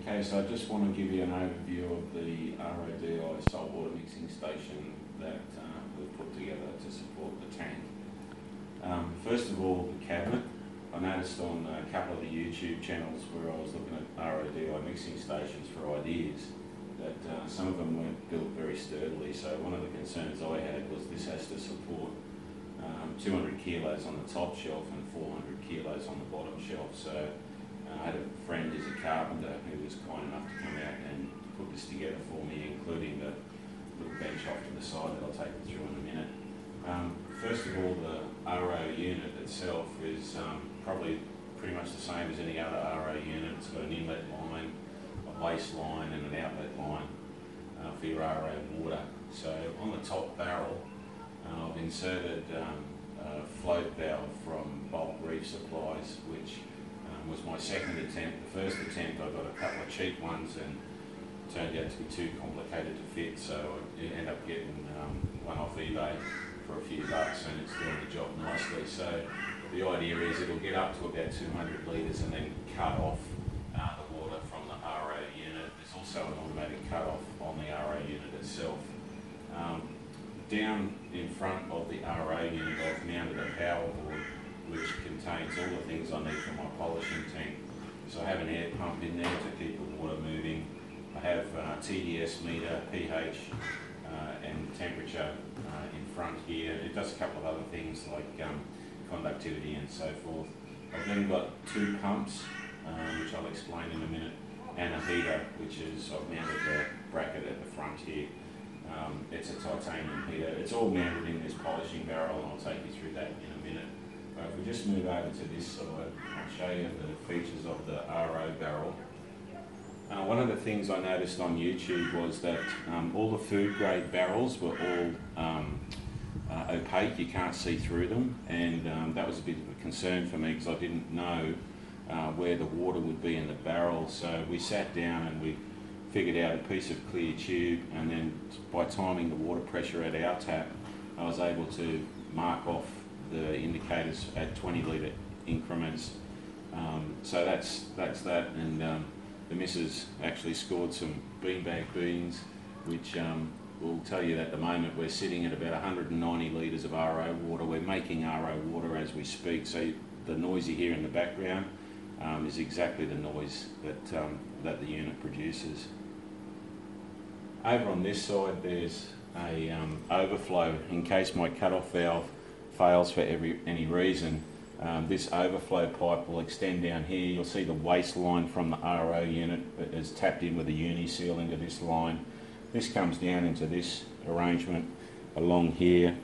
Okay, so I just want to give you an overview of the RODI saltwater mixing station that we've put together to support the tank. First of all, the cabinet. I noticed on a couple of the YouTube channels where I was looking at RODI mixing stations for ideas that some of them weren't built very sturdily, so one of the concerns I had was this has to support 200 kilos on the top shelf and 400 kilos on the bottom shelf. So I had a friend who's a carpenter who was kind enough to come out and put this together for me, including the little bench off to the side that I'll take you through in a minute. First of all, the RO unit itself is probably pretty much the same as any other RO unit. It's got an inlet line, a waste line and an outlet line for your RO water. So on the top barrel, I've inserted a float valve from Bulk Reef Supplies, which was my second attempt. The first attempt I got a couple of cheap ones and turned out to be too complicated to fit, so I ended up getting one off eBay for a few bucks and it's doing the job nicely. So the idea is it'll get up to about 200 litres and then cut off the water from the RO unit. There's also an automatic cut off on the RO unit itself. Down in front of the RO unit I've mounted a power board which contains all the things I need for my polishing tank. So I have an air pump in there to keep the water moving. I have a TDS meter, pH and temperature in front here. It does a couple of other things like conductivity and so forth. I've then got two pumps, which I'll explain in a minute, and a heater, which is, I've mounted the bracket at the front here. It's a titanium heater. It's all mounted in this polishing barrel, and I'll take you through that in a minute. But if we just move over to this side, I'll show you the features of the RO barrel. One of the things I noticed on YouTube was that all the food grade barrels were all opaque, you can't see through them, and that was a bit of a concern for me because I didn't know where the water would be in the barrel. So we sat down and we figured out a piece of clear tube, and then by timing the water pressure at our tap, I was able to mark off the indicators at 20 litre increments. So that's that, and the missus actually scored some beanbag beans, which will tell you that at the moment we're sitting at about 190 litres of RO water. We're making RO water as we speak, so the noise you hear in the background is exactly the noise that the unit produces. Over on this side there's a overflow in case my cut-off valve fails for any reason. This overflow pipe will extend down here. You'll see the waste line from the RO unit is tapped in with a uni seal into this line. This comes down into this arrangement along here,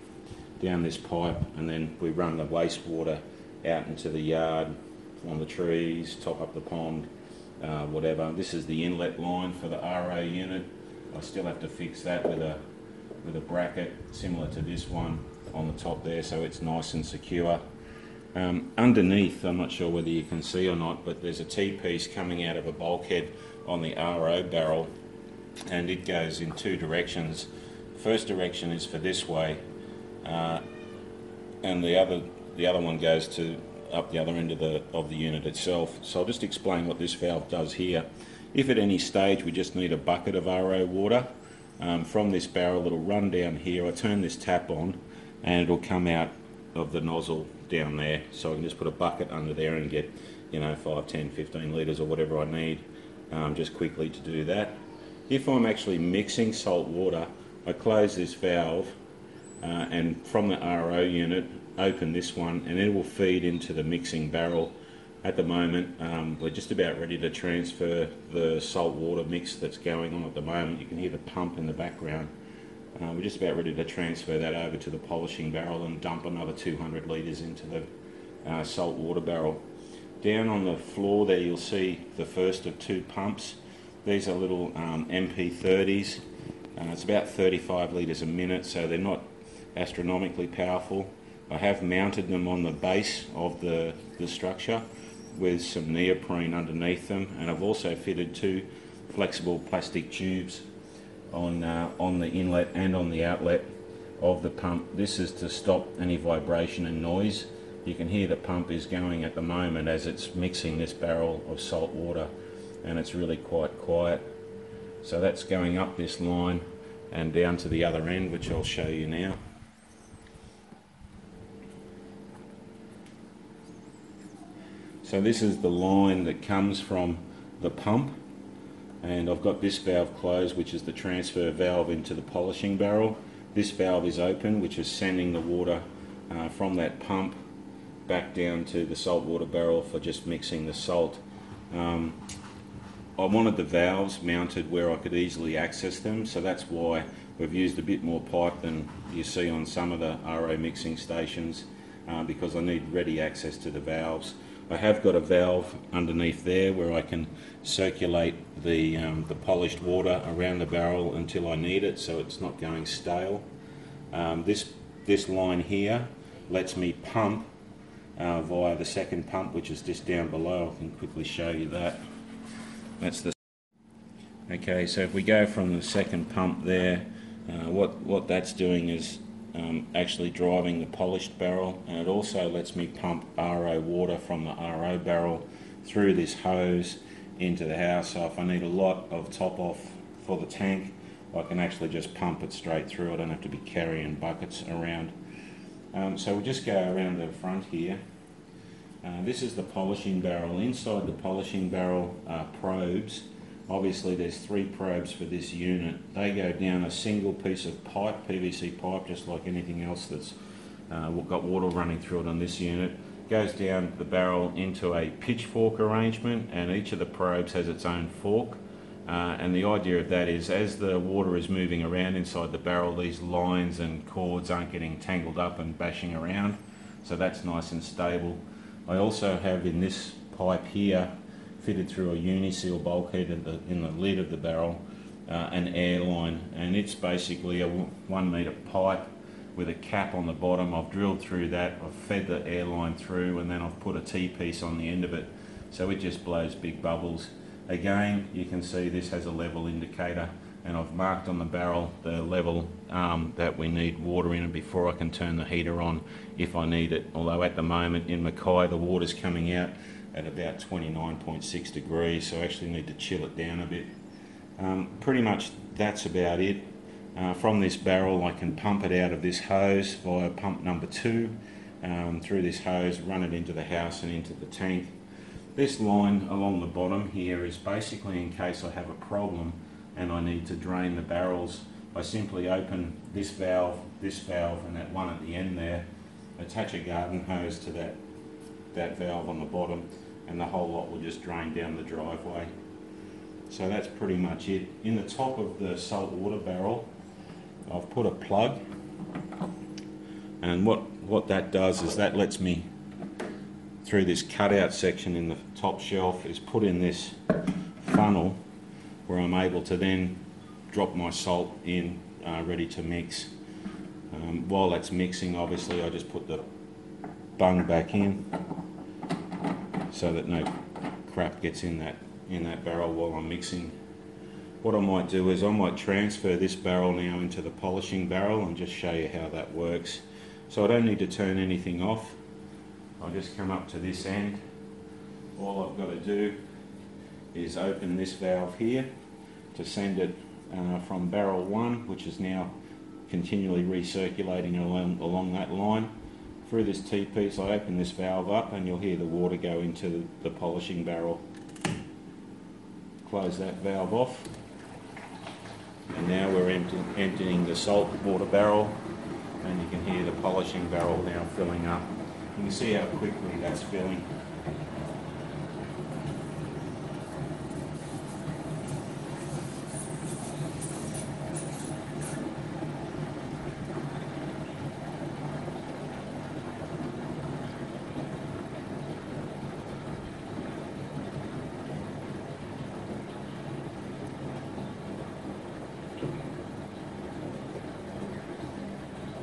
down this pipe, and then we run the wastewater out into the yard, on the trees, top up the pond, whatever. This is the inlet line for the RO unit. I still have to fix that with a bracket similar to this one on the top there, so it's nice and secure. Underneath, I'm not sure whether you can see or not, but there's a T-piece coming out of a bulkhead on the RO barrel, and it goes in two directions. First direction is for this way, and the other one goes to up the other end of the unit itself. So I'll just explain what this valve does here. If at any stage we just need a bucket of RO water from this barrel, it'll run down here. I turn this tap on and it'll come out of the nozzle down there, so I can just put a bucket under there and get 5, 10, 15 litres or whatever I need just quickly to do that. If I'm actually mixing salt water, I close this valve and from the RO unit open this one, and it will feed into the mixing barrel. At the moment we're just about ready to transfer the salt water mix that's going on at the moment. You can hear the pump in the background. We're just about ready to transfer that over to the polishing barrel and dump another 200 litres into the salt water barrel. Down on the floor there you'll see the first of two pumps. These are little MP30s. It's about 35 litres a minute, so they're not astronomically powerful. I have mounted them on the base of the structure with some neoprene underneath them, and I've also fitted two flexible plastic tubes on the inlet and on the outlet of the pump. This is to stop any vibration and noise. You can hear the pump is going at the moment as it's mixing this barrel of salt water. and it's really quite quiet. So that's going up this line and down to the other end, which I'll show you now. So this is the line that comes from the pump, and I've got this valve closed, which is the transfer valve into the polishing barrel. This valve is open, which is sending the water from that pump back down to the saltwater barrel for just mixing the salt. I wanted the valves mounted where I could easily access them, so that's why we've used a bit more pipe than you see on some of the RO mixing stations, because I need ready access to the valves. I have got a valve underneath there where I can circulate the polished water around the barrel until I need it, so it's not going stale. This line here lets me pump via the second pump, which is just down below. I can quickly show you that. That's the okay. So if we go from the second pump there, what that's doing is actually driving the polished barrel, and it also lets me pump RO water from the RO barrel through this hose into the house. So if I need a lot of top off for the tank, I can actually just pump it straight through. I don't have to be carrying buckets around. So we'll just go around the front here. This is the polishing barrel. Inside the polishing barrel are probes. Obviously there's 3 probes for this unit. They go down a single piece of pipe, PVC pipe, just like anything else that's got water running through it on this unit. Goes down the barrel into a pitchfork arrangement, and each of the probes has its own fork. And the idea of that is, as the water is moving around inside the barrel, these lines and cords aren't getting tangled up and bashing around, so that's nice and stable. I also have in this pipe here, fitted through a uniseal bulkhead in the lid of the barrel, an air line, and it's basically a 1 metre pipe with a cap on the bottom. I've drilled through that, I've fed the air line through, and then I've put a T-piece on the end of it, so it just blows big bubbles. Again, you can see this has a level indicator, and I've marked on the barrel the level that we need water in it before I can turn the heater on if I need it. Although at the moment in Mackay the water's coming out at about 29.6 degrees, so I actually need to chill it down a bit. Pretty much that's about it. From this barrel I can pump it out of this hose via pump number 2, through this hose, run it into the house and into the tank. This line along the bottom here is basically in case I have a problem and I need to drain the barrels. I simply open this valve, and that one at the end there, attach a garden hose to that valve on the bottom, and the whole lot will just drain down the driveway. So that's pretty much it. In the top of the saltwater barrel, I've put a plug, and what that does is that lets me, through this cutout section in the top shelf, is put in this funnel where I'm able to then drop my salt in, ready to mix. While that's mixing, obviously I just put the bung back in so that no crap gets in that barrel while I'm mixing. What I might do is I might transfer this barrel now into the polishing barrel and just show you how that works. So I don't need to turn anything off. I'll just come up to this end. All I've got to do is open this valve here to send it from barrel 1, which is now continually recirculating along that line. Through this T-piece I open this valve up and you'll hear the water go into the polishing barrel. Close that valve off, and now we're emptying the salt water barrel, and you can hear the polishing barrel now filling up. You can see how quickly that's filling.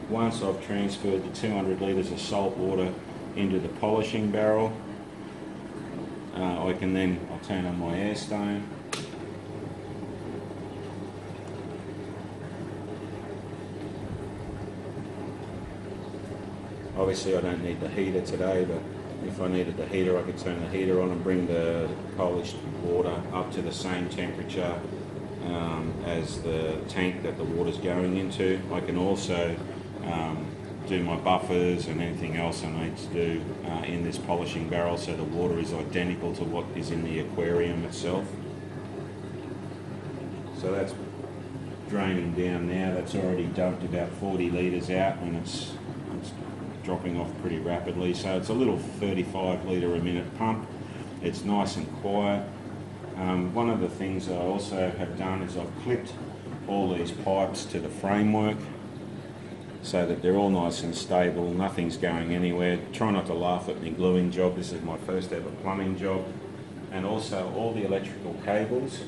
Once I've transferred the 200 litres of salt water into the polishing barrel, I'll turn on my air stone. Obviously I don't need the heater today, but If I needed the heater, I could turn the heater on and bring the polished water up to the same temperature as the tank that the water's going into. I can also do my buffers and anything else I need to do in this polishing barrel, so the water is identical to what is in the aquarium itself. So that's draining down now. That's already dumped about 40 litres out, and it's dropping off pretty rapidly. So it's a little 35 litre a minute pump. It's nice and quiet. One of the things I also have done is I've clipped all these pipes to the framework so that they're all nice and stable, nothing's going anywhere. Try not to laugh at my gluing job. This is my first ever plumbing job. And also all the electrical cables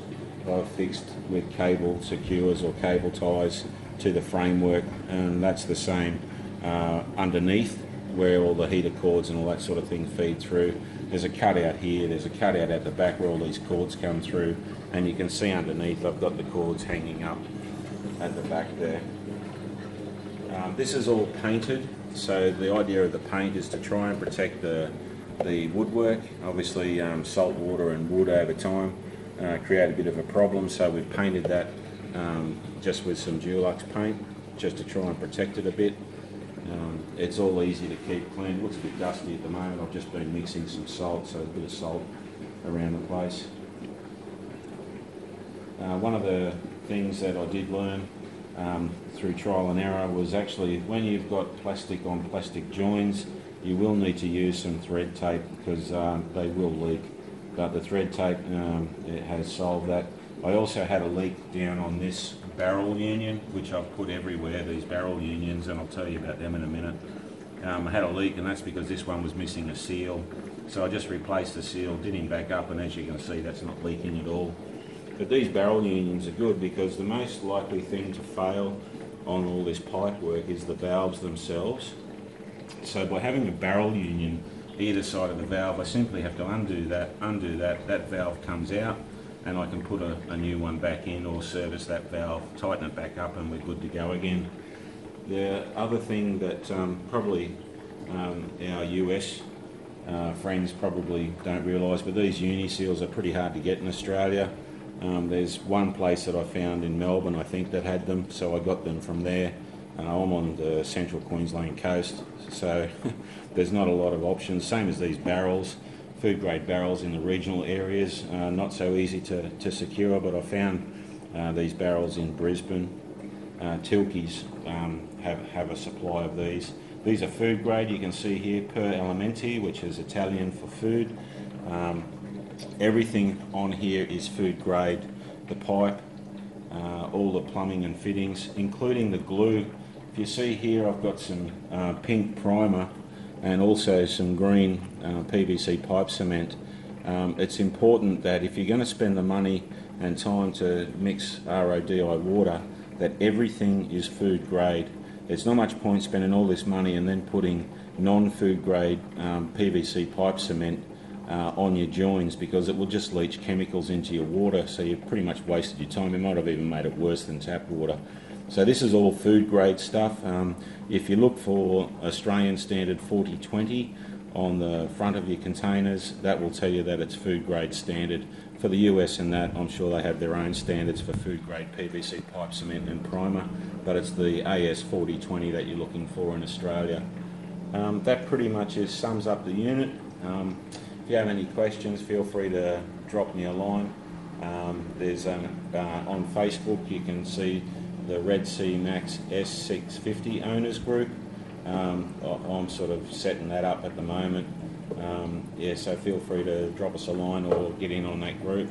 I've fixed with cable secures or cable ties to the framework, and that's the same underneath where all the heater cords and all that sort of thing feed through. There's a cutout here, there's a cutout at the back where all these cords come through, and you can see underneath I've got the cords hanging up at the back there. This is all painted, so the idea of the paint is to try and protect the woodwork. Obviously salt water and wood over time create a bit of a problem, so we've painted that just with some Dulux paint just to try and protect it a bit. It's all easy to keep clean. It looks a bit dusty at the moment. I've just been mixing some salt, so a bit of salt around the place. One of the things that I did learn through trial and error was actually when you've got plastic on plastic joins, you will need to use some thread tape because they will leak. But the thread tape it has solved that. I also had a leak down on this barrel union, which I've put everywhere, these barrel unions, and I'll tell you about them in a minute. I had a leak, and that's because this one was missing a seal. So I just replaced the seal, did him back up, and as you can see, that's not leaking at all. But these barrel unions are good because the most likely thing to fail on all this pipe work is the valves themselves. So by having a barrel union either side of the valve, I simply have to undo that valve comes out, and I can put a new one back in or service that valve, tighten it back up, and we're good to go again. The other thing that probably our US friends probably don't realise, but these uni seals are pretty hard to get in Australia. There's one place that I found in Melbourne, I think, that had them, so I got them from there. I'm on the central Queensland coast, so there's not a lot of options. Same as these barrels, food grade barrels in the regional areas, not so easy to secure, but I found these barrels in Brisbane. Tilkeys have a supply of these. These are food grade, you can see here, per elementi, which is Italian for food. Everything on here is food grade. The pipe, all the plumbing and fittings, including the glue. If you see here, I've got some pink primer and also some green PVC pipe cement. It's important that if you're going to spend the money and time to mix RODI water, that everything is food grade. It's not much point spending all this money and then putting non-food grade PVC pipe cement on your joins, because it will just leach chemicals into your water, so you've pretty much wasted your time. You might have even made it worse than tap water. So this is all food grade stuff. If you look for Australian standard 40-20 on the front of your containers, that will tell you that it's food grade standard. For the US and that, I'm sure they have their own standards for food grade PVC pipe cement and primer, but it's the AS 40-20 that you're looking for in Australia. That pretty much sums up the unit. If you have any questions, feel free to drop me a line. There's on Facebook, you can see the Red Sea Max S650 owners group. I'm sort of setting that up at the moment. Yeah, so feel free to drop us a line or get in on that group.